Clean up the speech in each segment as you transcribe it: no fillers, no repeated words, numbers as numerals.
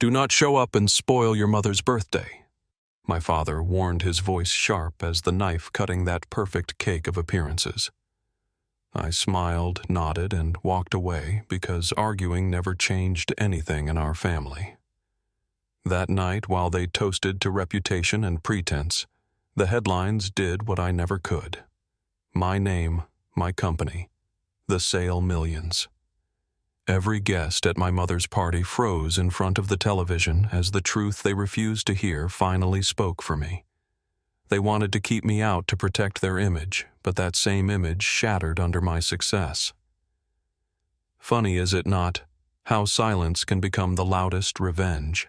Do not show up and spoil your mother's birthday. My father warned, his voice sharp as the knife cutting that perfect cake of appearances. I smiled, nodded, and walked away because arguing never changed anything in our family. That night, while they toasted to reputation and pretense, the headlines did what I never could. My name, my company, the sale millions. Every guest at my mother's party froze in front of the television as the truth they refused to hear finally spoke for me. They wanted to keep me out to protect their image, but that same image shattered under my success. Funny, is it not, how silence can become the loudest revenge?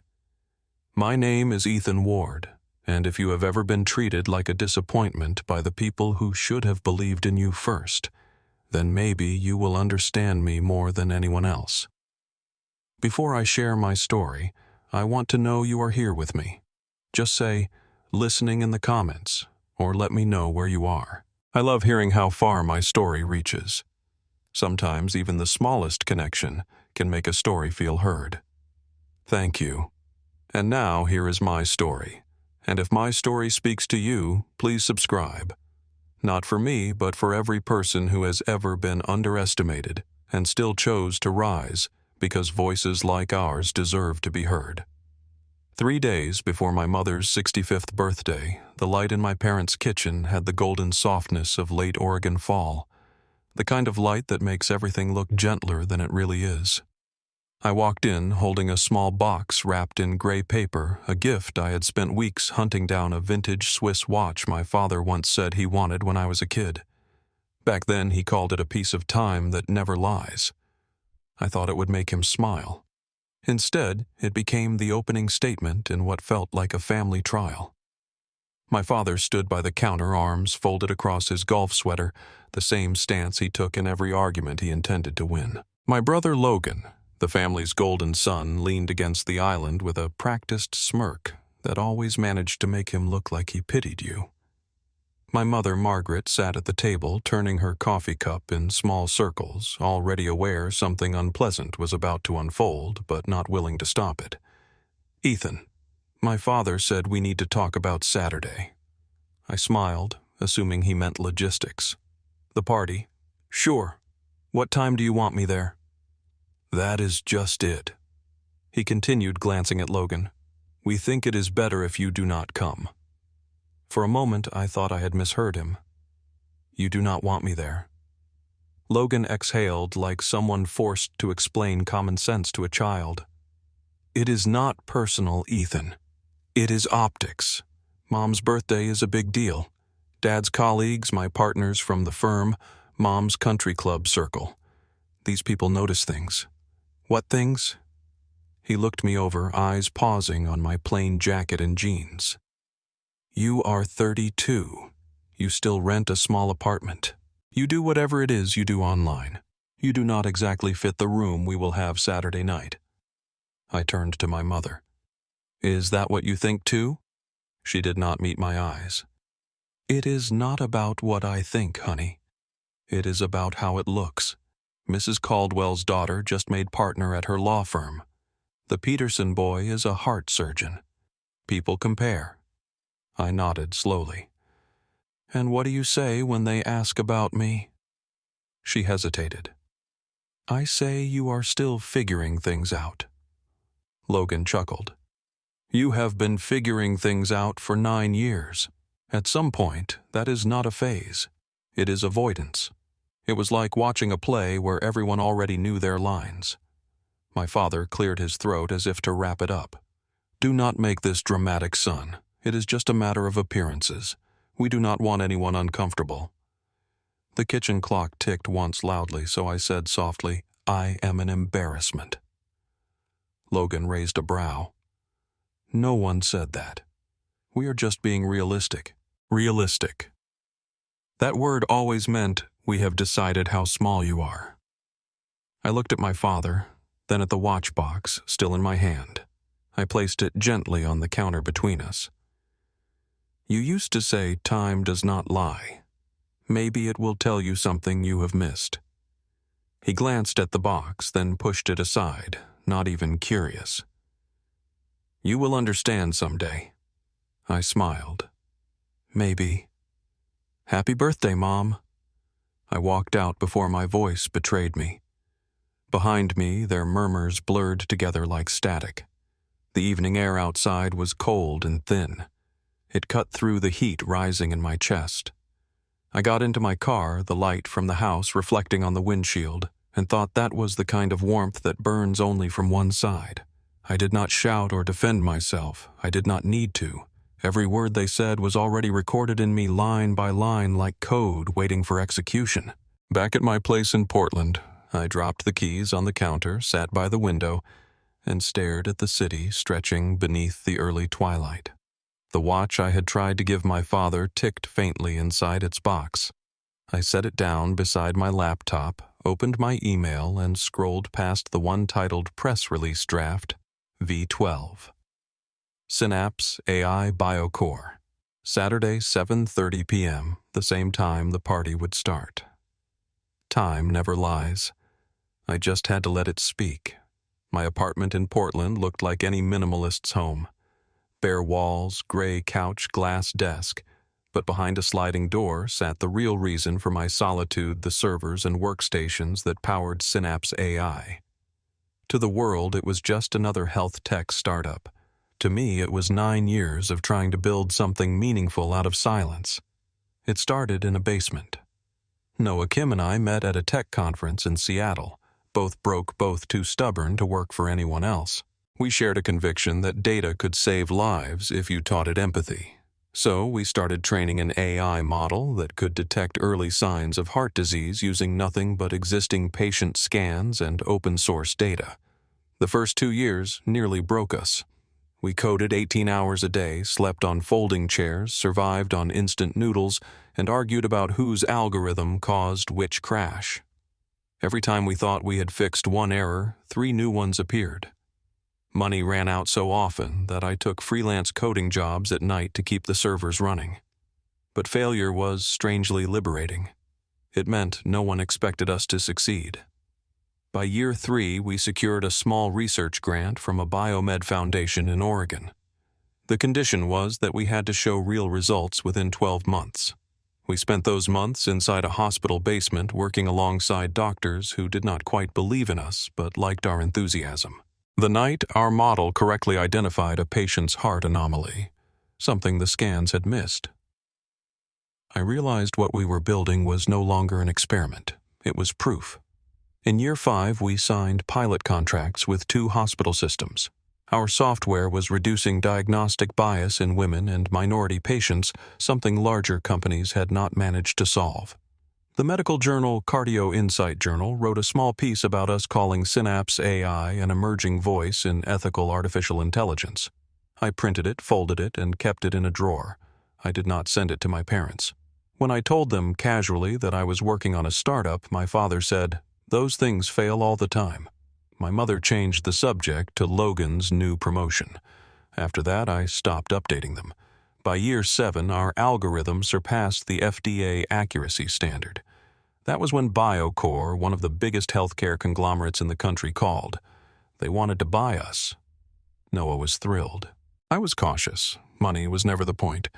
My name is Ethan Ward, and if you have ever been treated like a disappointment by the people who should have believed in you first, then maybe you will understand me more than anyone else. Before I share my story, I want to know you are here with me. Just say, listening in the comments, or let me know where you are. I love hearing how far my story reaches. Sometimes even the smallest connection can make a story feel heard. Thank you. And now here is my story. And if my story speaks to you, please subscribe. Not for me, but for every person who has ever been underestimated and still chose to rise because voices like ours deserve to be heard. 3 days before my mother's 65th birthday, the light in my parents' kitchen had the golden softness of late Oregon fall, the kind of light that makes everything look gentler than it really is. I walked in holding a small box wrapped in gray paper, a gift I had spent weeks hunting down, a vintage Swiss watch my father once said he wanted when I was a kid. Back then he called it a piece of time that never lies. I thought it would make him smile. Instead, it became the opening statement in what felt like a family trial. My father stood by the counter, arms folded across his golf sweater, the same stance he took in every argument he intended to win. My brother Logan, the family's golden son, leaned against the island with a practiced smirk that always managed to make him look like he pitied you. My mother, Margaret, sat at the table, turning her coffee cup in small circles, already aware something unpleasant was about to unfold, but not willing to stop it. Ethan, my father said we need to talk about Saturday. I smiled, assuming he meant logistics. The party? Sure. What time do you want me there? That is just it. He continued, glancing at Logan. We think it is better if you do not come. For a moment, I thought I had misheard him. You do not want me there. Logan exhaled like someone forced to explain common sense to a child. It is not personal, Ethan. It is optics. Mom's birthday is a big deal. Dad's colleagues, my partners from the firm, Mom's country club circle. These people notice things. What things? He looked me over, eyes pausing on my plain jacket and jeans. You are 32. You still rent a small apartment. You do whatever it is you do online. You do not exactly fit the room we will have Saturday night. I turned to my mother. Is that what you think too? She did not meet my eyes. It is not about what I think, honey. It is about how it looks. Mrs. Caldwell's daughter just made partner at her law firm. The Peterson boy is a heart surgeon. People compare. I nodded slowly. And what do you say when they ask about me? She hesitated. I say you are still figuring things out. Logan chuckled. You have been figuring things out for 9 years. At some point, that is not a phase. It is avoidance. It was like watching a play where everyone already knew their lines. My father cleared his throat as if to wrap it up. Do not make this dramatic, son. It is just a matter of appearances. We do not want anyone uncomfortable. The kitchen clock ticked once loudly, so I said softly, I am an embarrassment. Logan raised a brow. No one said that. We are just being realistic. Realistic. That word always meant, we have decided how small you are. I looked at my father, then at the watch box, still in my hand. I placed it gently on the counter between us. You used to say time does not lie. Maybe it will tell you something you have missed. He glanced at the box, then pushed it aside, not even curious. You will understand someday. I smiled. Maybe. Happy birthday, Mom. I walked out before my voice betrayed me. Behind me, their murmurs blurred together like static. The evening air outside was cold and thin. It cut through the heat rising in my chest. I got into my car, the light from the house reflecting on the windshield, and thought that was the kind of warmth that burns only from one side. I did not shout or defend myself. I did not need to. Every word they said was already recorded in me line by line like code waiting for execution. Back at my place in Portland, I dropped the keys on the counter, sat by the window, and stared at the city stretching beneath the early twilight. The watch I had tried to give my father ticked faintly inside its box. I set it down beside my laptop, opened my email, and scrolled past the one titled press release draft, V12. Synapse AI BioCore. Saturday, 7:30 p.m., the same time the party would start. Time never lies. I just had to let it speak. My apartment in Portland looked like any minimalist's home. Bare walls, gray couch, glass desk, but behind a sliding door sat the real reason for my solitude, the servers and workstations that powered Synapse AI. To the world, it was just another health tech startup. To me, it was 9 years of trying to build something meaningful out of silence. It started in a basement. Noah Kim and I met at a tech conference in Seattle, both broke, both too stubborn to work for anyone else. We shared a conviction that data could save lives if you taught it empathy. So we started training an AI model that could detect early signs of heart disease using nothing but existing patient scans and open-source data. The first 2 years nearly broke us. We coded 18 hours a day, slept on folding chairs, survived on instant noodles, and argued about whose algorithm caused which crash. Every time we thought we had fixed one error, 3 new ones appeared. Money ran out so often that I took freelance coding jobs at night to keep the servers running. But failure was strangely liberating. It meant no one expected us to succeed. By year 3, we secured a small research grant from a biomed foundation in Oregon. The condition was that we had to show real results within 12 months. We spent those months inside a hospital basement working alongside doctors who did not quite believe in us but liked our enthusiasm. The night our model correctly identified a patient's heart anomaly, something the scans had missed. I realized what we were building was no longer an experiment. It was proof. In year 5, we signed pilot contracts with 2 hospital systems. Our software was reducing diagnostic bias in women and minority patients, something larger companies had not managed to solve. The medical journal Cardio Insight Journal wrote a small piece about us calling Synapse AI an emerging voice in ethical artificial intelligence. I printed it, folded it, and kept it in a drawer. I did not send it to my parents. When I told them casually that I was working on a startup, my father said, "Those things fail all the time." My mother changed the subject to Logan's new promotion. After that, I stopped updating them. By year 7, our algorithm surpassed the FDA accuracy standard. That was when BioCore, one of the biggest healthcare conglomerates in the country, called. They wanted to buy us. Noah was thrilled. I was cautious. Money was never the point.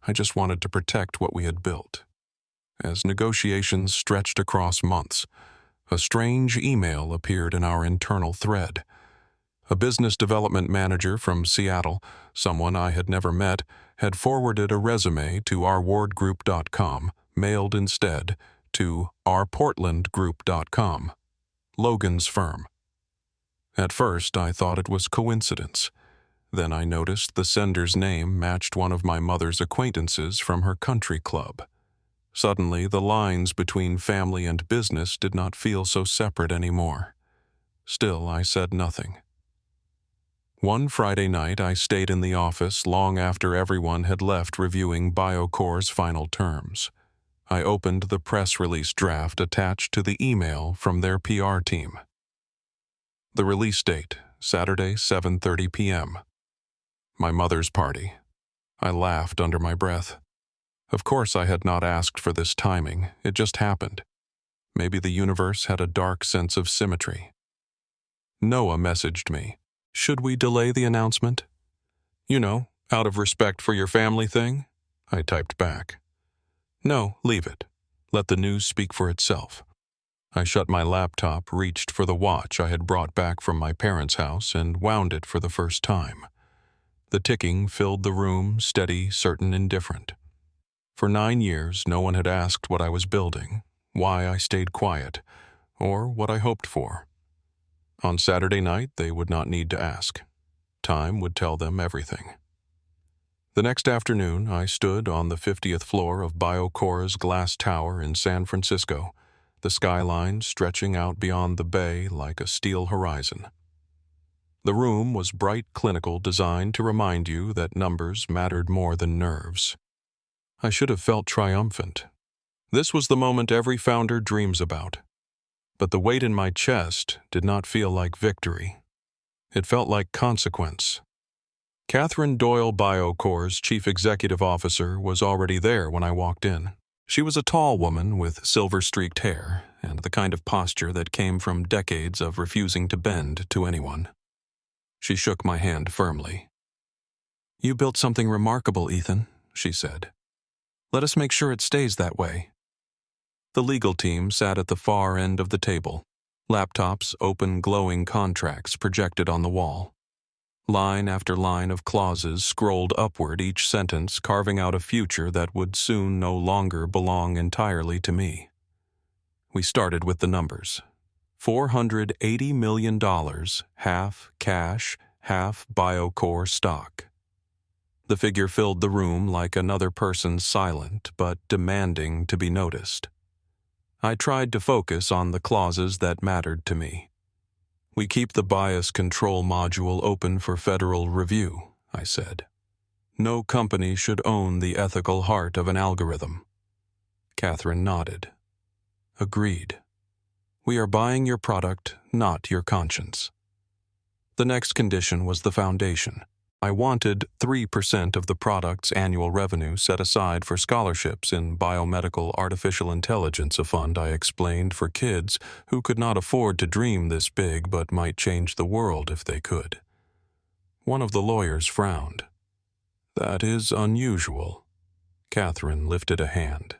I just wanted to protect what we had built. As negotiations stretched across months, a strange email appeared in our internal thread. A business development manager from Seattle, someone I had never met, had forwarded a resume to ourwardgroup.com, mailed instead to ourportlandgroup.com, Logan's firm. At first, I thought it was coincidence. Then I noticed the sender's name matched one of my mother's acquaintances from her country club. Suddenly, the lines between family and business did not feel so separate anymore. Still, I said nothing. One Friday night, I stayed in the office long after everyone had left reviewing BioCore's final terms. I opened the press release draft attached to the email from their PR team. The release date, Saturday, 7:30 p.m. My mother's party. I laughed under my breath. Of course I had not asked for this timing. It just happened. Maybe the universe had a dark sense of symmetry. Noah messaged me. Should we delay the announcement? Out of respect for your family thing? I typed back. No, leave it. Let the news speak for itself. I shut my laptop, reached for the watch I had brought back from my parents' house, and wound it for the first time. The ticking filled the room, steady, certain, indifferent. For 9 years, no one had asked what I was building, why I stayed quiet, or what I hoped for. On Saturday night, they would not need to ask. Time would tell them everything. The next afternoon, I stood on the 50th floor of BioCore's glass tower in San Francisco, the skyline stretching out beyond the bay like a steel horizon. The room was bright clinical, designed to remind you that numbers mattered more than nerves. I should have felt triumphant. This was the moment every founder dreams about. But the weight in my chest did not feel like victory. It felt like consequence. Catherine Doyle, BioCore's chief executive officer, was already there when I walked in. She was a tall woman with silver-streaked hair and the kind of posture that came from decades of refusing to bend to anyone. She shook my hand firmly. "You built something remarkable, Ethan," she said. "Let us make sure it stays that way." The legal team sat at the far end of the table, laptops, open, glowing contracts projected on the wall. Line after line of clauses scrolled upward, each sentence carving out a future that would soon no longer belong entirely to me. We started with the numbers. $480 million, half cash, half BioCore stock. The figure filled the room like another person, silent but demanding to be noticed. I tried to focus on the clauses that mattered to me. "We keep the bias control module open for federal review," I said. "No company should own the ethical heart of an algorithm." Catherine nodded. "Agreed. We are buying your product, not your conscience." The next condition was the foundation. I wanted 3% of the product's annual revenue set aside for scholarships in biomedical artificial intelligence, a fund I explained for kids who could not afford to dream this big but might change the world if they could. One of the lawyers frowned. "That is unusual." Catherine lifted a hand.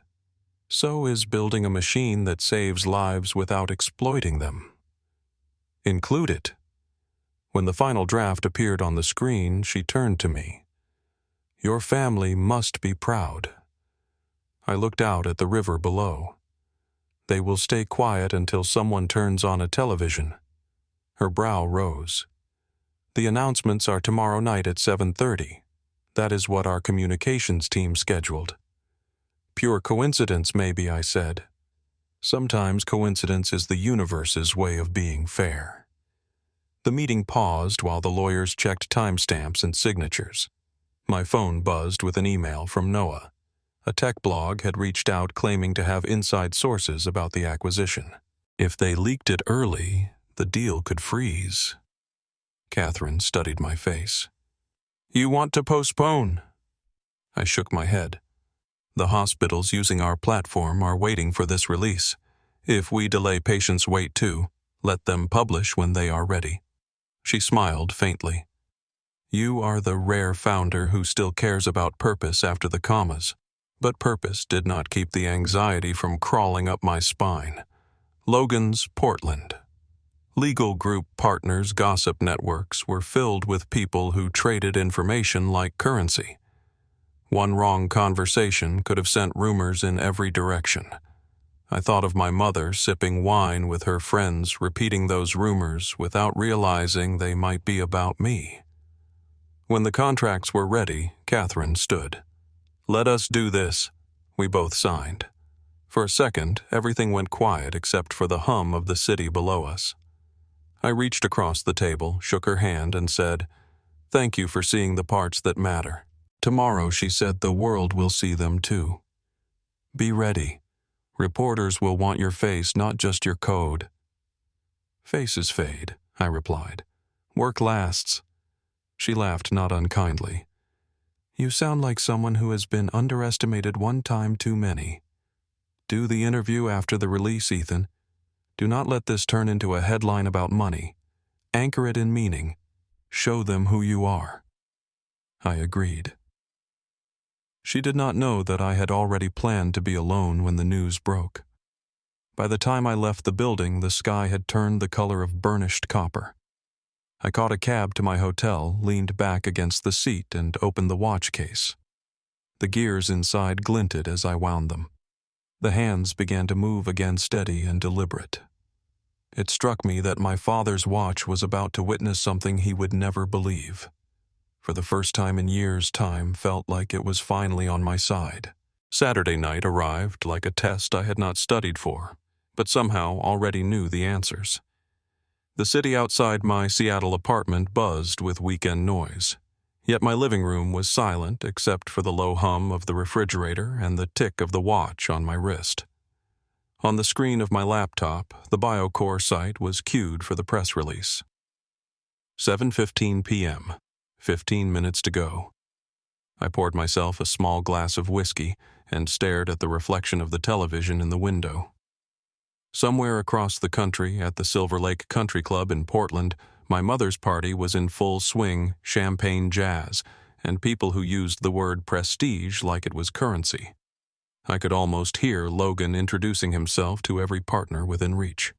"So is building a machine that saves lives without exploiting them." "Include it." When the final draft appeared on the screen, she turned to me. "Your family must be proud." I looked out at the river below. "They will stay quiet until someone turns on a television." Her brow rose. "The announcements are tomorrow night at 7:30. That is what our communications team scheduled." "Pure coincidence, maybe," I said. "Sometimes coincidence is the universe's way of being fair." The meeting paused while the lawyers checked timestamps and signatures. My phone buzzed with an email from Noah. A tech blog had reached out claiming to have inside sources about the acquisition. If they leaked it early, the deal could freeze. Catherine studied my face. "You want to postpone?" I shook my head. "The hospitals using our platform are waiting for this release. If we delay, patients wait too. Let them publish when they are ready." She smiled faintly. "You are the rare founder who still cares about purpose after the commas." But purpose did not keep the anxiety from crawling up my spine. Logan's Portland. Legal group partners' gossip networks were filled with people who traded information like currency. One wrong conversation could have sent rumors in every direction. I thought of my mother sipping wine with her friends, repeating those rumors without realizing they might be about me. When the contracts were ready, Catherine stood. "Let us do this." We both signed. For a second, everything went quiet except for the hum of the city below us. I reached across the table, shook her hand, and said, "Thank you for seeing the parts that matter." "Tomorrow," she said, "the world will see them too. Be ready. Reporters will want your face, not just your code." "Faces fade," I replied. "Work lasts." She laughed not unkindly. "You sound like someone who has been underestimated one time too many. Do the interview after the release, Ethan. Do not let this turn into a headline about money. Anchor it in meaning. Show them who you are." I agreed. She did not know that I had already planned to be alone when the news broke. By the time I left the building, the sky had turned the color of burnished copper. I caught a cab to my hotel, leaned back against the seat, and opened the watch case. The gears inside glinted as I wound them. The hands began to move again, steady and deliberate. It struck me that my father's watch was about to witness something he would never believe. For the first time in years, time felt like it was finally on my side. Saturday night arrived like a test I had not studied for, but somehow already knew the answers. The city outside my Seattle apartment buzzed with weekend noise, yet my living room was silent except for the low hum of the refrigerator and the tick of the watch on my wrist. On the screen of my laptop, the BioCore site was queued for the press release. 7:15 p.m., 15 minutes to go. I poured myself a small glass of whiskey and stared at the reflection of the television in the window. Somewhere across the country, at the Silver Lake Country Club in Portland, my mother's party was in full swing, champagne jazz, and people who used the word prestige like it was currency. I could almost hear Logan introducing himself to every partner within reach.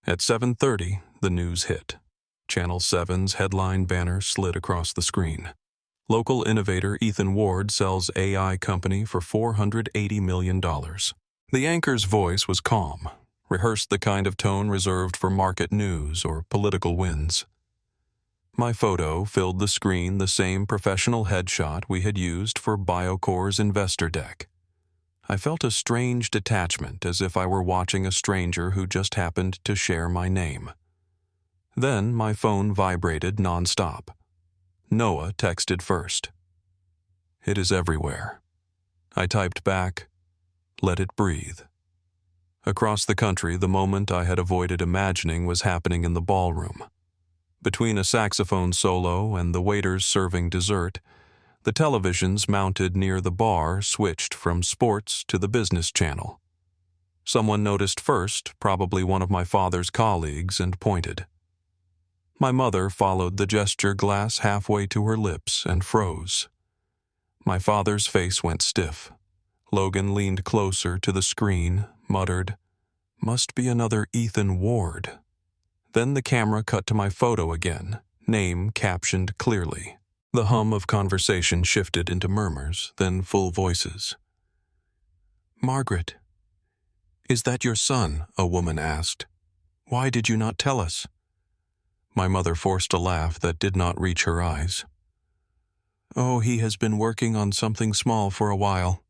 At 7:30, the news hit. Channel 7's headline banner slid across the screen. Local innovator Ethan Ward sells AI company for $480 million. The anchor's voice was calm, rehearsed the kind of tone reserved for market news or political wins. My photo filled the screen, the same professional headshot we had used for BioCore's investor deck. I felt a strange detachment, as if I were watching a stranger who just happened to share my name. Then my phone vibrated nonstop. Noah texted first. "It is everywhere." I typed back, "Let it breathe." Across the country, the moment I had avoided imagining was happening in the ballroom. Between a saxophone solo and the waiters serving dessert, the televisions mounted near the bar switched from sports to the business channel. Someone noticed first, probably one of my father's colleagues, and pointed. My mother followed the gesture glass halfway to her lips and froze. My father's face went stiff. Logan leaned closer to the screen, muttered, "Must be another Ethan Ward." Then the camera cut to my photo again, name captioned clearly. The hum of conversation shifted into murmurs, then full voices. "Margaret, is that your son?" a woman asked. "Why did you not tell us?" My mother forced a laugh that did not reach her eyes. "Oh, he has been working on something small for a while.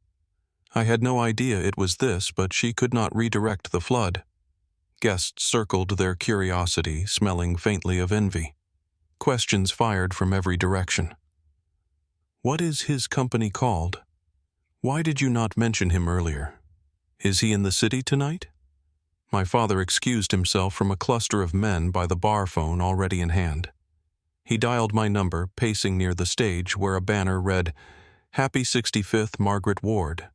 I had no idea it was this, but she could not redirect the flood." Guests circled their curiosity, smelling faintly of envy. Questions fired from every direction. "What is his company called? Why did you not mention him earlier? Is he in the city tonight?" My father excused himself from a cluster of men by the bar phone already in hand. He dialed my number, pacing near the stage where a banner read, "Happy 65th Margaret Ward."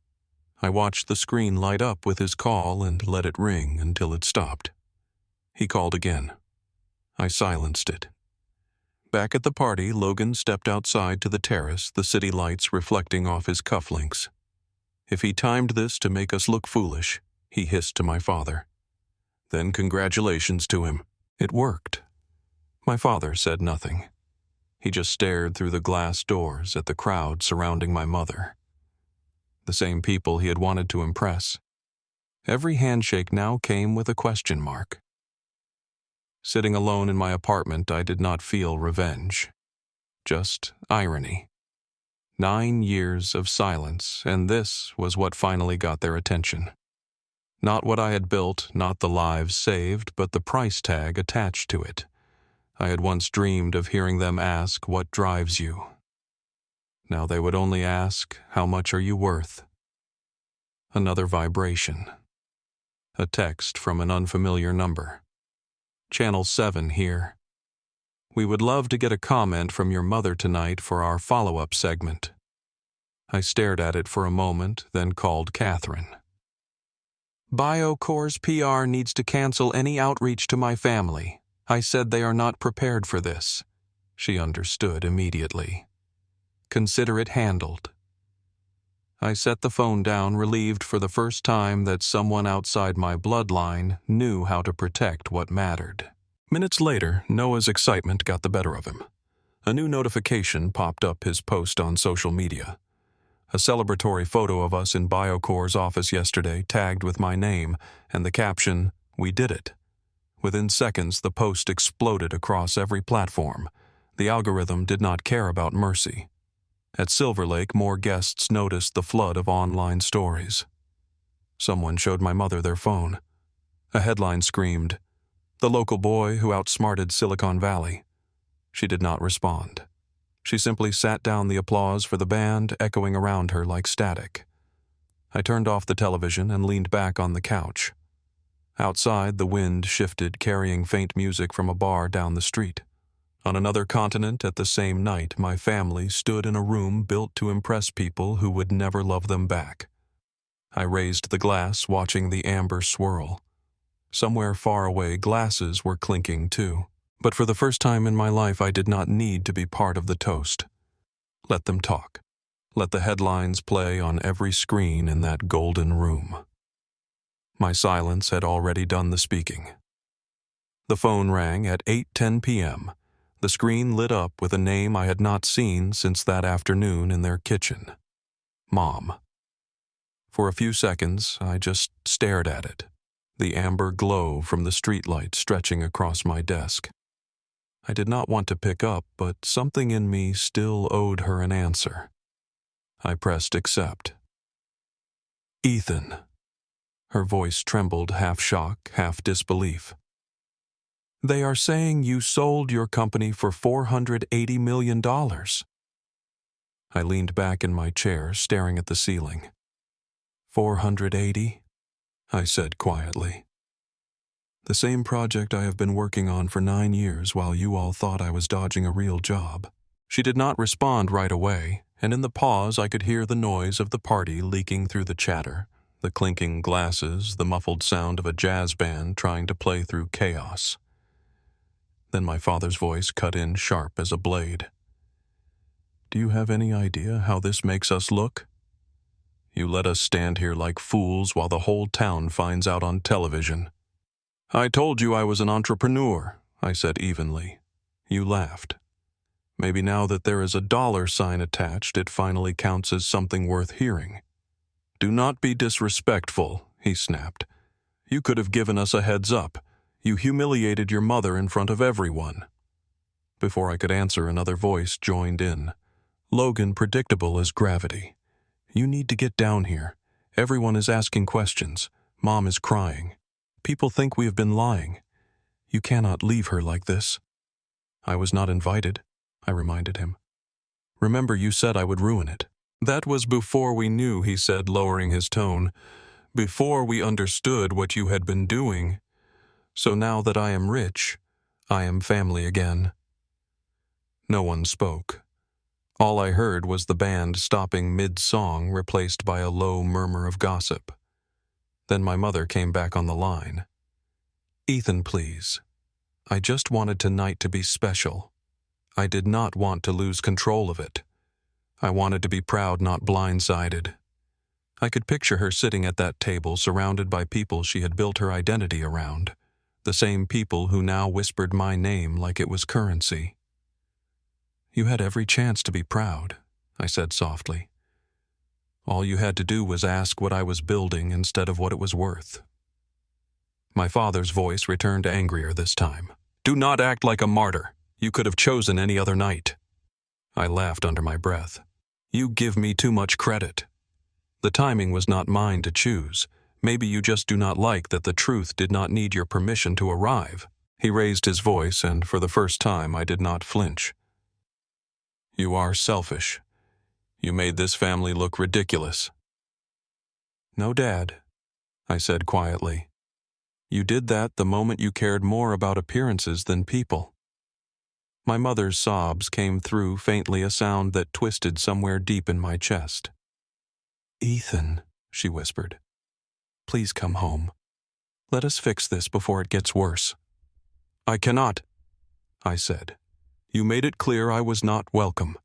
I watched the screen light up with his call and let it ring until it stopped. He called again. I silenced it. Back at the party, Logan stepped outside to the terrace, the city lights reflecting off his cufflinks. If he timed this to make us look foolish, he hissed to my father. Then congratulations to him. It worked. My father said nothing. He just stared through the glass doors at the crowd surrounding my mother. The same people he had wanted to impress. Every handshake now came with a question mark. Sitting alone in my apartment, I did not feel revenge. Just irony. 9 years of silence, and this was what finally got their attention. Not what I had built, not the lives saved, but the price tag attached to it. I had once dreamed of hearing them ask, "What drives you?" Now they would only ask, "How much are you worth?" Another vibration. A text from an unfamiliar number. Channel 7 here. "We would love to get a comment from your mother tonight for our follow-up segment." I stared at it for a moment, then called Catherine. "BioCore's PR needs to cancel any outreach to my family. I said they are not prepared for this." She understood immediately. Consider it handled." I set the phone down, relieved for the first time that someone outside my bloodline knew how to protect what mattered. Minutes later, Noah's excitement got the better of him. A new notification popped up his post on social media. A celebratory photo of us in BioCore's office yesterday, tagged with my name, and the caption, "We did it." Within seconds, the post exploded across every platform. The algorithm did not care about mercy. At Silver Lake, more guests noticed the flood of online stories. Someone showed my mother their phone. A headline screamed, "The local boy who outsmarted Silicon Valley." She did not respond. She simply sat down, the applause for the band echoing around her like static. I turned off the television and leaned back on the couch. Outside, the wind shifted, carrying faint music from a bar down the street. On another continent at the same night, my family stood in a room built to impress people who would never love them back. I raised the glass, watching the amber swirl. Somewhere far away, glasses were clinking too. But for the first time in my life, I did not need to be part of the toast. Let them talk. Let the headlines play on every screen in that golden room. My silence had already done the speaking. The phone rang at 8:10 p.m. The screen lit up with a name I had not seen since that afternoon in their kitchen. Mom. For a few seconds, I just stared at it, the amber glow from the streetlight stretching across my desk. I did not want to pick up, but something in me still owed her an answer. I pressed accept. "Ethan." Her voice trembled, half shock, half disbelief. "They are saying you sold your company for $480 million. I leaned back in my chair, staring at the ceiling. 480? I said quietly. "The same project I have been working on for 9 years while you all thought I was dodging a real job." She did not respond right away, and in the pause I could hear the noise of the party leaking through the chatter, the clinking glasses, the muffled sound of a jazz band trying to play through chaos. Then my father's voice cut in sharp as a blade. "Do you have any idea how this makes us look? You let us stand here like fools while the whole town finds out on television." "I told you I was an entrepreneur," I said evenly. You laughed. "Maybe now that there is a dollar sign attached, it finally counts as something worth hearing." "Do not be disrespectful," he snapped. "You could have given us a heads up. You humiliated your mother in front of everyone." Before I could answer, another voice joined in. "Logan, predictable as gravity. You need to get down here. Everyone is asking questions. Mom is crying. People think we have been lying. You cannot leave her like this." "I was not invited," I reminded him. "Remember, you said I would ruin it." "That was before we knew," he said, lowering his tone. "Before we understood what you had been doing. So now that I am rich, I am family again." No one spoke. All I heard was the band stopping mid-song, replaced by a low murmur of gossip. Then my mother came back on the line. "Ethan, please. I just wanted tonight to be special. I did not want to lose control of it. I wanted to be proud, not blindsided." I could picture her sitting at that table, surrounded by people she had built her identity around. The same people who now whispered my name like it was currency. "You had every chance to be proud," I said softly. "All you had to do was ask what I was building instead of what it was worth." My father's voice returned angrier this time. "Do not act like a martyr. You could have chosen any other night." I laughed under my breath. "You give me too much credit. The timing was not mine to choose. Maybe you just do not like that the truth did not need your permission to arrive." He raised his voice, and for the first time I did not flinch. "You are selfish. You made this family look ridiculous." "No, Dad," I said quietly. "You did that the moment you cared more about appearances than people." My mother's sobs came through faintly, a sound that twisted somewhere deep in my chest. "Ethan," she whispered. "Please come home. Let us fix this before it gets worse." "I cannot," I said. "You made it clear I was not welcome.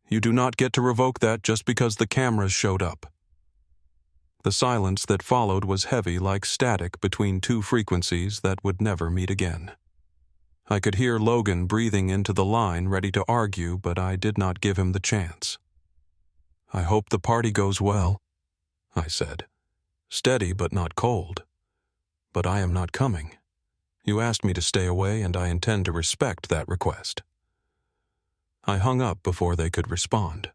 You do not get to revoke that just because the cameras showed up." The silence that followed was heavy like static between two frequencies that would never meet again. I could hear Logan breathing into the line, ready to argue, but I did not give him the chance. "I hope the party goes well," I said, steady but not cold. "But I am not coming. You asked me to stay away, and I intend to respect that request." I hung up before they could respond.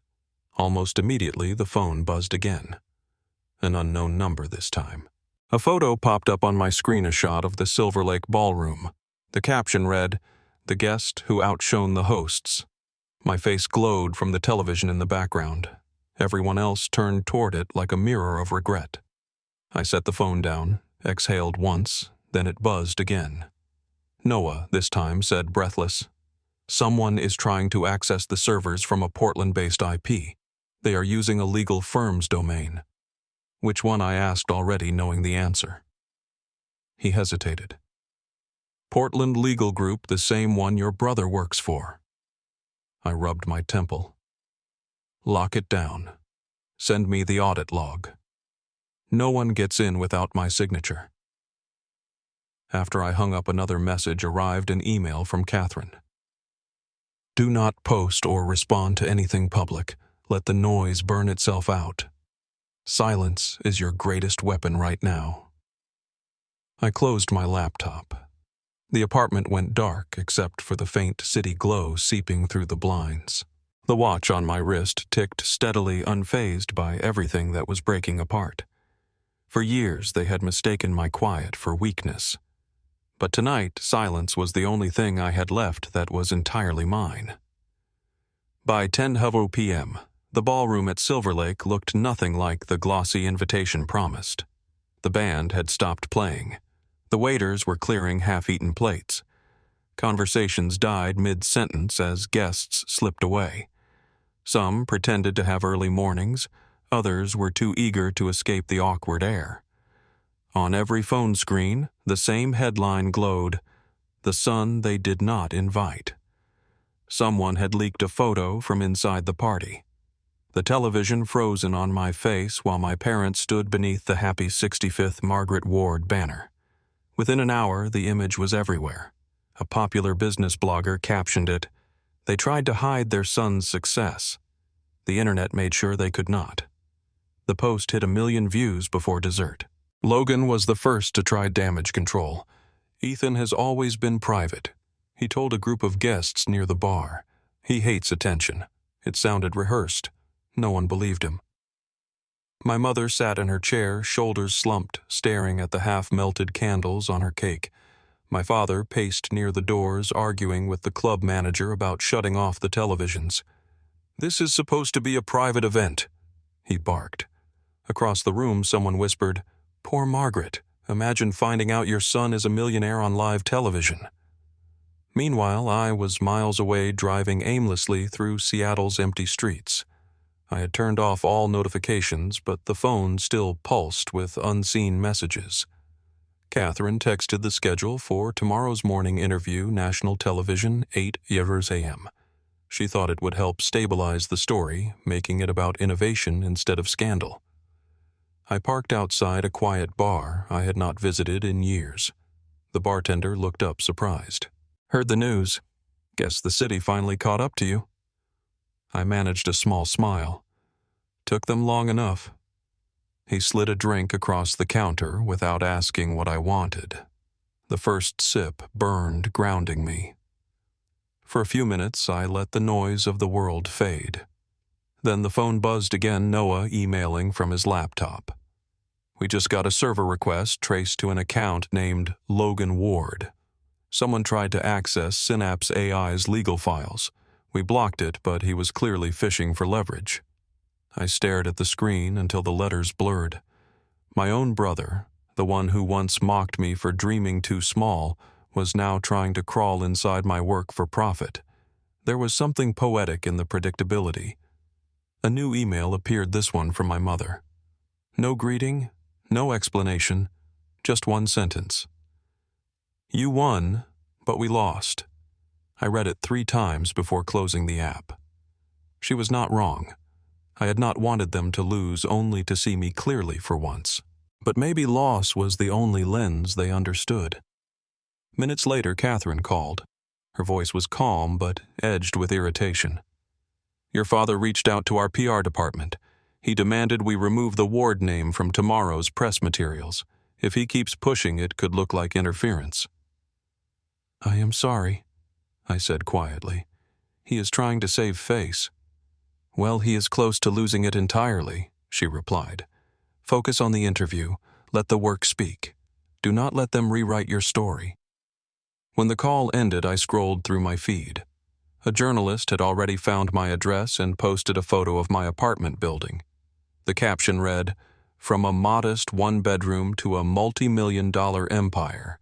Almost immediately, the phone buzzed again. An unknown number this time. A photo popped up on my screen, a shot of the Silver Lake Ballroom. The caption read, "The guest who outshone the hosts." My face glowed from the television in the background. Everyone else turned toward it like a mirror of regret. I set the phone down, exhaled once, then it buzzed again. Noah, this time, said breathless, "Someone is trying to access the servers from a Portland-based IP. They are using a legal firm's domain." "Which one?" I asked, already knowing the answer. He hesitated. "Portland Legal Group, the same one your brother works for." I rubbed my temple. "Lock it down. Send me the audit log. No one gets in without my signature." After I hung up, another message arrived, an email from Catherine. "Do not post or respond to anything public. Let the noise burn itself out. Silence is your greatest weapon right now." I closed my laptop. The apartment went dark except for the faint city glow seeping through the blinds. The watch on my wrist ticked steadily, unfazed by everything that was breaking apart. For years they had mistaken my quiet for weakness. But tonight, silence was the only thing I had left that was entirely mine. By 10:00 p.m., the ballroom at Silver Lake looked nothing like the glossy invitation promised. The band had stopped playing. The waiters were clearing half-eaten plates. Conversations died mid-sentence as guests slipped away. Some pretended to have early mornings, others were too eager to escape the awkward air. On every phone screen, the same headline glowed, "The son they did not invite." Someone had leaked a photo from inside the party. The television frozen on my face while my parents stood beneath the Happy 65th Margaret Ward banner. Within an hour, the image was everywhere. A popular business blogger captioned it, "They tried to hide their son's success. The internet made sure they could not." The post hit 1 million views before dessert. Logan was the first to try damage control. "Ethan has always been private," he told a group of guests near the bar. "He hates attention." It sounded rehearsed. No one believed him. My mother sat in her chair, shoulders slumped, staring at the half-melted candles on her cake. My father paced near the doors, arguing with the club manager about shutting off the televisions. "This is supposed to be a private event," he barked. Across the room, someone whispered, "Poor Margaret. Imagine finding out your son is a millionaire on live television." Meanwhile, I was miles away, driving aimlessly through Seattle's empty streets. I had turned off all notifications, but the phone still pulsed with unseen messages. Catherine texted the schedule for tomorrow's morning interview, national television, 8 a.m. She thought it would help stabilize the story, making it about innovation instead of scandal. I parked outside a quiet bar I had not visited in years. The bartender looked up surprised. "Heard the news. Guess the city finally caught up to you." I managed a small smile. "Took them long enough." He slid a drink across the counter without asking what I wanted. The first sip burned, grounding me. For a few minutes, I let the noise of the world fade. Then the phone buzzed again, Noah emailing from his laptop. "We just got a server request traced to an account named Logan Ward. Someone tried to access Synapse AI's legal files. We blocked it, but he was clearly fishing for leverage." I stared at the screen until the letters blurred. My own brother, the one who once mocked me for dreaming too small, was now trying to crawl inside my work for profit. There was something poetic in the predictability. A new email appeared, this one from my mother. No greeting, no explanation, just one sentence. "You won, but we lost." I read it 3 times before closing the app. She was not wrong. I had not wanted them to lose only to see me clearly for once. But maybe loss was the only lens they understood. Minutes later, Catherine called. Her voice was calm but edged with irritation. "Your father reached out to our PR department. He demanded we remove the ward name from tomorrow's press materials. If he keeps pushing, it could look like interference." "I am sorry," I said quietly. "He is trying to save face." "Well, he is close to losing it entirely," she replied. "Focus on the interview. Let the work speak. Do not let them rewrite your story." When the call ended, I scrolled through my feed. A journalist had already found my address and posted a photo of my apartment building. The caption read, "From a modest one-bedroom to a multi-million-dollar empire."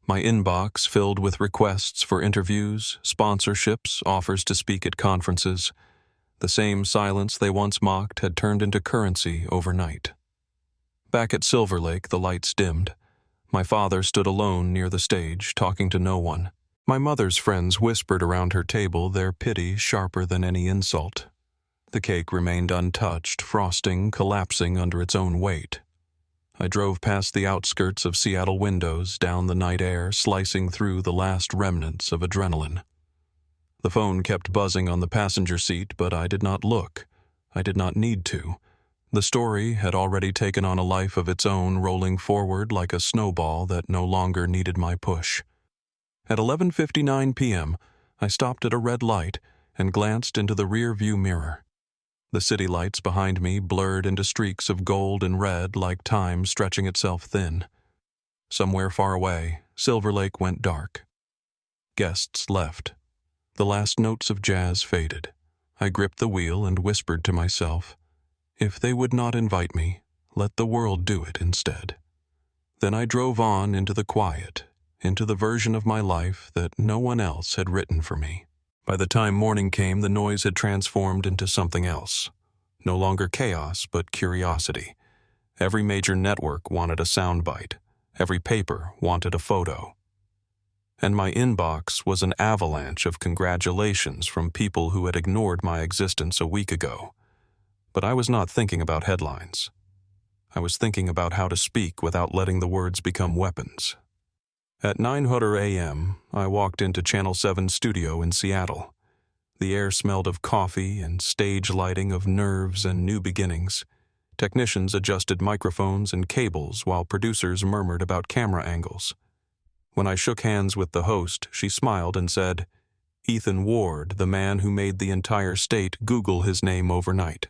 My inbox filled with requests for interviews, sponsorships, offers to speak at conferences. The same silence they once mocked had turned into currency overnight. Back at Silver Lake, the lights dimmed. My father stood alone near the stage, talking to no one. My mother's friends whispered around her table, their pity sharper than any insult. The cake remained untouched, frosting collapsing under its own weight. I drove past the outskirts of Seattle windows, down the night air, slicing through the last remnants of adrenaline. The phone kept buzzing on the passenger seat, but I did not look. I did not need to. The story had already taken on a life of its own, rolling forward like a snowball that no longer needed my push. At 11:59 p.m., I stopped at a red light and glanced into the rear-view mirror. The city lights behind me blurred into streaks of gold and red like time stretching itself thin. Somewhere far away, Silver Lake went dark. Guests left. The last notes of jazz faded. I gripped the wheel and whispered to myself, "If they would not invite me, let the world do it instead." Then I drove on into the quiet, into the version of my life that no one else had written for me. By the time morning came, the noise had transformed into something else. No longer chaos, but curiosity. Every major network wanted a soundbite. Every paper wanted a photo. And my inbox was an avalanche of congratulations from people who had ignored my existence a week ago. But I was not thinking about headlines. I was thinking about how to speak without letting the words become weapons. At 9:00 a.m., I walked into Channel 7's studio in Seattle. The air smelled of coffee and stage lighting of nerves and new beginnings. Technicians adjusted microphones and cables while producers murmured about camera angles. When I shook hands with the host, she smiled and said, "Ethan Ward, the man who made the entire state Google his name overnight."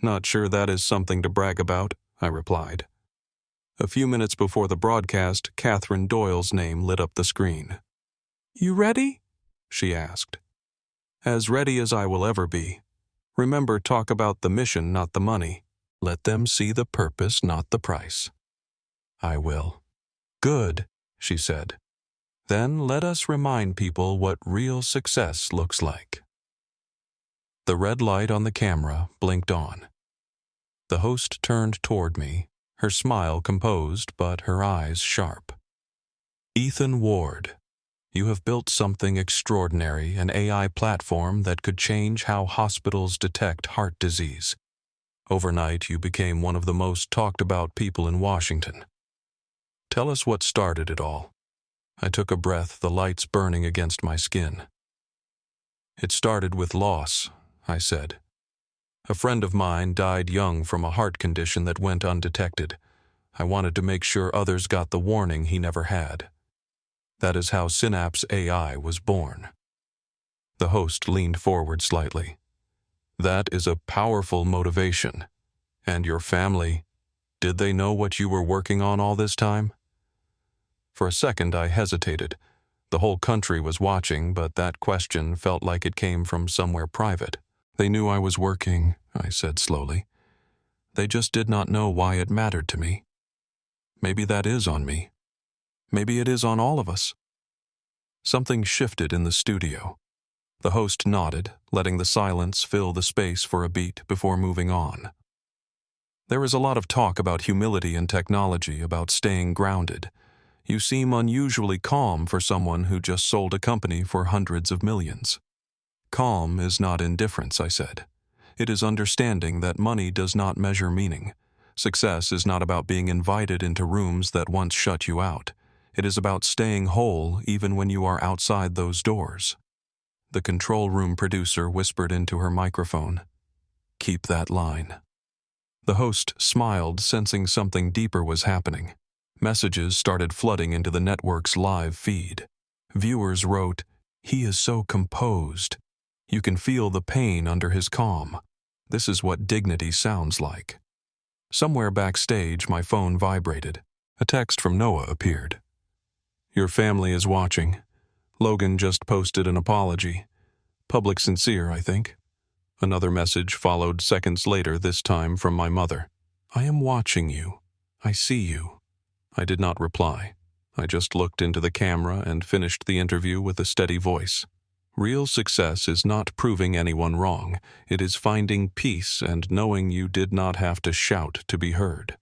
"Not sure that is something to brag about," I replied. A few minutes before the broadcast, Catherine Doyle's name lit up the screen. "You ready?" she asked. "As ready as I will ever be. Remember, talk about the mission, not the money. Let them see the purpose, not the price." "I will." "Good," she said. "Then let us remind people what real success looks like." The red light on the camera blinked on. The host turned toward me, her smile composed but her eyes sharp. "Ethan Ward, you have built something extraordinary, an AI platform that could change how hospitals detect heart disease. Overnight, you became one of the most talked about people in Washington. Tell us what started it all." I took a breath, the lights burning against my skin. "It started with loss," I said. "A friend of mine died young from a heart condition that went undetected. I wanted to make sure others got the warning he never had. That is how Synapse AI was born." The host leaned forward slightly. "That is a powerful motivation. And your family, did they know what you were working on all this time?" For a second I hesitated. The whole country was watching, but that question felt like it came from somewhere private. "They knew I was working," I said slowly. "They just did not know why it mattered to me. Maybe that is on me. Maybe it is on all of us." Something shifted in the studio. The host nodded, letting the silence fill the space for a beat before moving on. "There is a lot of talk about humility in technology, about staying grounded. You seem unusually calm for someone who just sold a company for hundreds of millions." Calm is not indifference, I said. It is understanding that money does not measure meaning. Success is not about being invited into rooms that once shut you out. It is about staying whole even when you are outside those doors. The control room producer whispered into her microphone, "Keep that line." The host smiled, sensing something deeper was happening. Messages started flooding into the network's live feed. Viewers wrote, "He is so composed. You can feel the pain under his calm. This is what dignity sounds like." Somewhere backstage, my phone vibrated. A text from Noah appeared. "Your family is watching. Logan just posted an apology. Public sincere, I think." Another message followed seconds later, this time from my mother. "I am watching you. I see you." I did not reply. I just looked into the camera and finished the interview with a steady voice. Real success is not proving anyone wrong. It is finding peace and knowing you did not have to shout to be heard.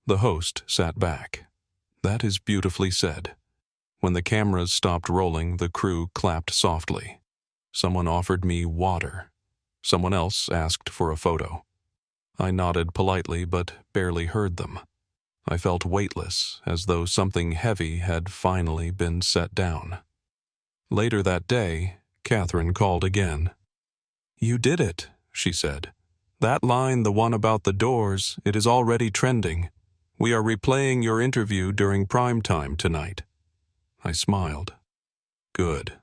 The host sat back. "That is beautifully said." When the cameras stopped rolling, the crew clapped softly. Someone offered me water. Someone else asked for a photo. I nodded politely, but barely heard them. I felt weightless, as though something heavy had finally been set down. Later that day, Catherine called again. "You did it," she said. "That line, the one about the doors, it is already trending. We are replaying your interview during prime time tonight." I smiled. "Good.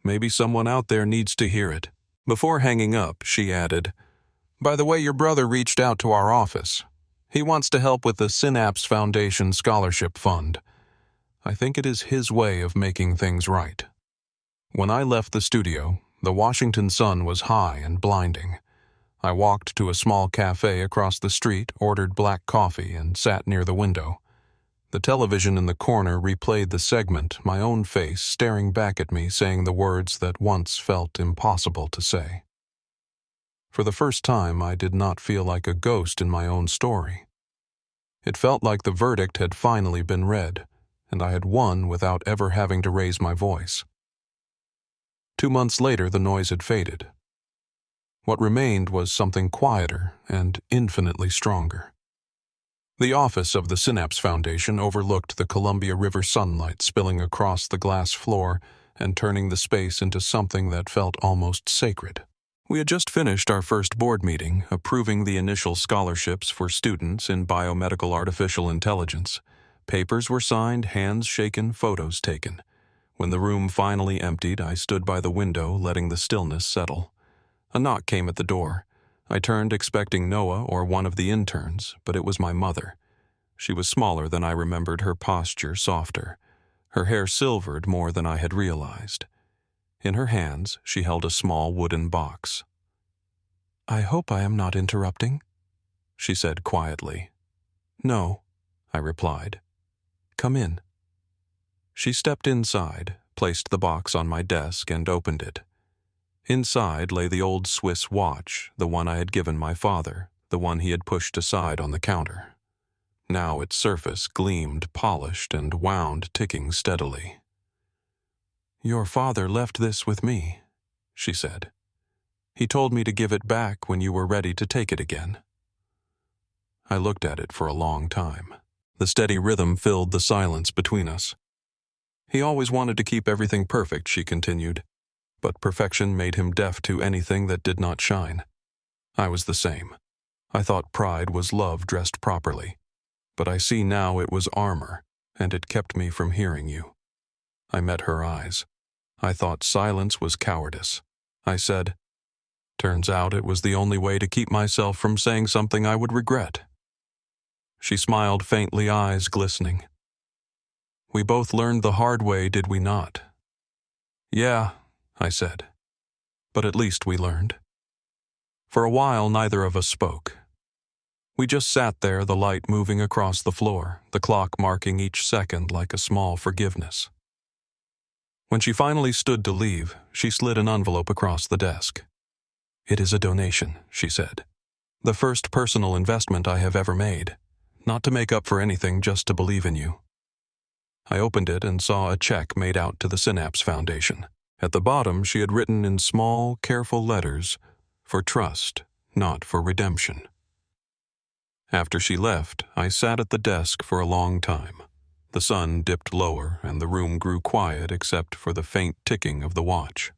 Maybe someone out there needs to hear it." Before hanging up, she added, "By the way, your brother reached out to our office. He wants to help with the Synapse Foundation Scholarship Fund. I think it is his way of making things right." When I left the studio, the Washington sun was high and blinding. I walked to a small cafe across the street, ordered black coffee, and sat near the window. The television in the corner replayed the segment, my own face staring back at me, saying the words that once felt impossible to say. For the first time, I did not feel like a ghost in my own story. It felt like the verdict had finally been read, and I had won without ever having to raise my voice. 2 months later, the noise had faded. What remained was something quieter and infinitely stronger. The office of the Synapse Foundation overlooked the Columbia River sunlight spilling across the glass floor and turning the space into something that felt almost sacred. We had just finished our first board meeting, approving the initial scholarships for students in biomedical artificial intelligence. Papers were signed, hands shaken, photos taken. When the room finally emptied, I stood by the window, letting the stillness settle. A knock came at the door. I turned, expecting Noah or one of the interns, but it was my mother. She was smaller than I remembered, her posture softer. Her hair silvered more than I had realized. In her hands, she held a small wooden box. "I hope I am not interrupting," she said quietly. "No," I replied. "Come in." She stepped inside, placed the box on my desk, and opened it. Inside lay the old Swiss watch, the one I had given my father, the one he had pushed aside on the counter. Now its surface gleamed, polished, and wound, ticking steadily. "Your father left this with me," she said. "He told me to give it back when you were ready to take it again." I looked at it for a long time. The steady rhythm filled the silence between us. "He always wanted to keep everything perfect," she continued, "but perfection made him deaf to anything that did not shine. I was the same. I thought pride was love dressed properly, but I see now it was armor, and it kept me from hearing you." I met her eyes. I thought silence was cowardice. I said, "Turns out it was the only way to keep myself from saying something I would regret." She smiled faintly, eyes glistening. "We both learned the hard way, did we not?" "Yeah," I said. "But at least we learned." For a while, neither of us spoke. We just sat there, the light moving across the floor, the clock marking each second like a small forgiveness. When she finally stood to leave, she slid an envelope across the desk. "It is a donation," she said. "The first personal investment I have ever made. Not to make up for anything, just to believe in you." I opened it and saw a check made out to the Synapse Foundation. At the bottom, she had written in small, careful letters, "For trust, not for redemption." After she left, I sat at the desk for a long time. The sun dipped lower, and the room grew quiet except for the faint ticking of the watch.